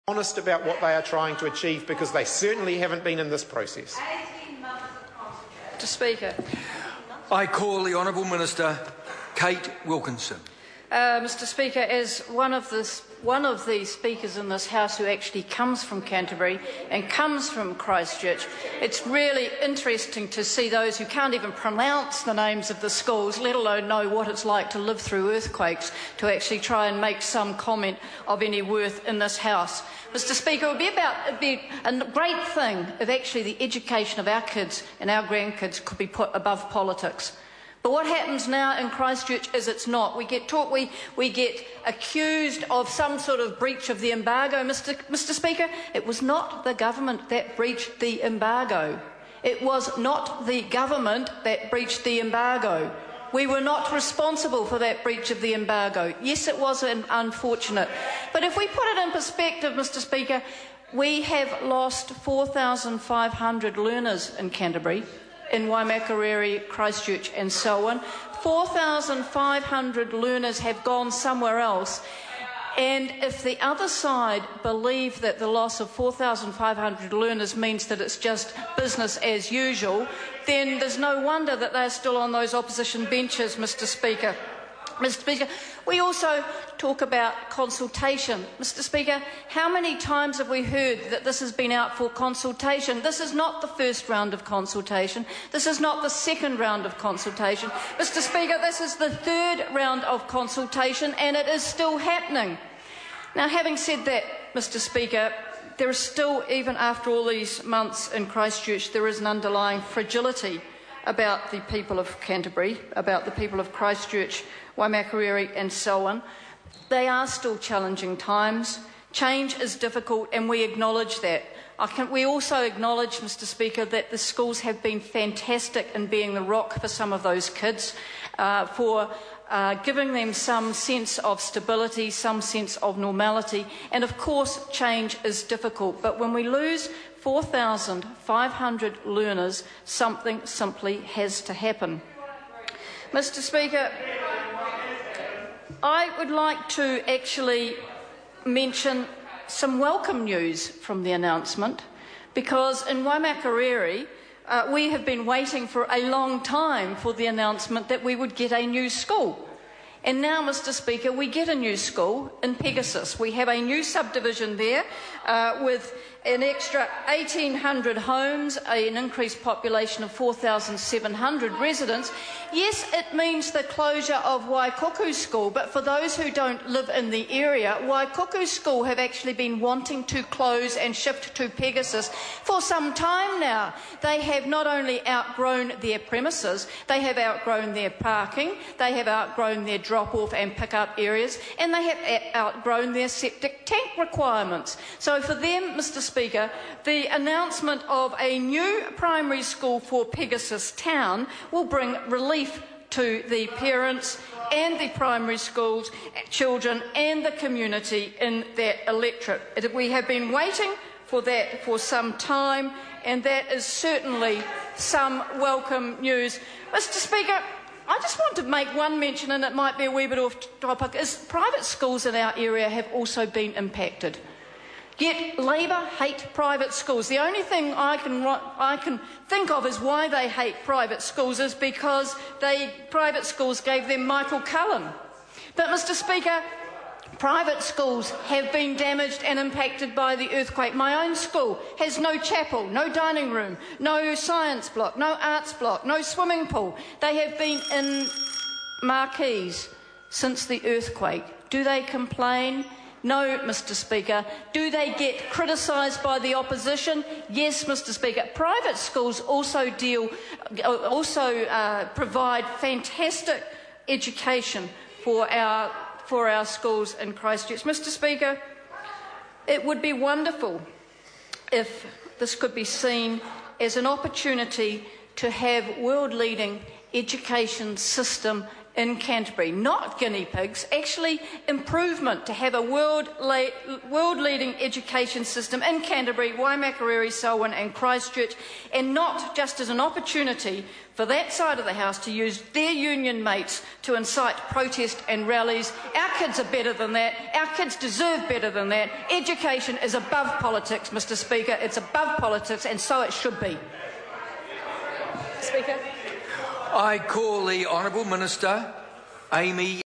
honest about what they are trying to achieve, because they certainly haven't been in this process. Mr. Speaker. I call the Honourable Minister Kate Wilkinson. Mr. Speaker, as one of the speakers in this House who actually comes from Canterbury and comes from Christchurch, it's really interesting to see those who can't even pronounce the names of the schools, let alone know what it's like to live through earthquakes, to actually try and make some comment of any worth in this House. Mr. Speaker, it would be a great thing if actually the education of our kids and our grandkids could be put above politics. But what happens now in Christchurch is it's not. We get accused of some sort of breach of the embargo. Mr. Speaker, it was not the government that breached the embargo. It was not the government that breached the embargo. We were not responsible for that breach of the embargo. Yes, it was unfortunate. But if we put it in perspective, Mr. Speaker, we have lost 4,500 learners in Canterbury, in Waimakariri, Christchurch and so on. 4,500 learners have gone somewhere else. And if the other side believe that the loss of 4,500 learners means that it's just business as usual, then there's no wonder that they're still on those opposition benches, Mr. Speaker. Mr. Speaker, we also talk about consultation. Mr. Speaker, how many times have we heard that this has been out for consultation? This is not the first round of consultation. This is not the second round of consultation. Mr. Speaker, this is the third round of consultation, and it is still happening. Now, having said that, Mr. Speaker, there is still, even after all these months in Christchurch, there is an underlying fragility about the people of Canterbury, about the people of Christchurch, Waimakariri and so on. They are still challenging times. Change is difficult, and we acknowledge that. We also acknowledge, Mr. Speaker, that the schools have been fantastic in being the rock for some of those kids, for giving them some sense of stability, some sense of normality. And of course, change is difficult. But when we lose 4,500 learners, something simply has to happen. Mr. Speaker, I would like to actually mention some welcome news from the announcement, because in Waimakariri we have been waiting for a long time for the announcement that we would get a new school. And now, Mr. Speaker, we get a new school in Pegasus. We have a new subdivision there with an extra 1,800 homes, an increased population of 4,700 residents. Yes, it means the closure of Waikuku School, but for those who don't live in the area, Waikuku School have actually been wanting to close and shift to Pegasus for some time now. They have not only outgrown their premises, they have outgrown their parking, they have outgrown their drop-off and pick-up areas, and they have outgrown their septic tank requirements. So for them, Mr. Speaker, the announcement of a new primary school for Pegasus Town will bring relief to the parents and the primary schools, children and the community in that electorate. We have been waiting for that for some time, and that is certainly some welcome news. Mr. Speaker, I just want to make one mention, and it might be a wee bit off topic, is private schools in our area have also been impacted. Yet Labour hate private schools. The only thing I can think of is why they hate private schools is because private schools gave them Michael Cullen. But, Mr. Speaker, private schools have been damaged and impacted by the earthquake. My own school has no chapel, no dining room, no science block, no arts block, no swimming pool. They have been in marquees since the earthquake. Do they complain? No, Mr. Speaker. Do they get criticised by the opposition? Yes, Mr. Speaker. Private schools also provide fantastic education for our schools in Christchurch. Mr. Speaker, it would be wonderful if this could be seen as an opportunity to have world-leading education system in Canterbury. Not guinea pigs, actually improvement to have a world-leading education system in Canterbury, Waimakariri, Selwyn and Christchurch, and not just as an opportunity for that side of the House to use their union mates to incite protest and rallies. Our kids are better than that. Our kids deserve better than that. Education is above politics, Mr Speaker. It's above politics, and so it should be. Speaker. I call the Honourable Minister Amy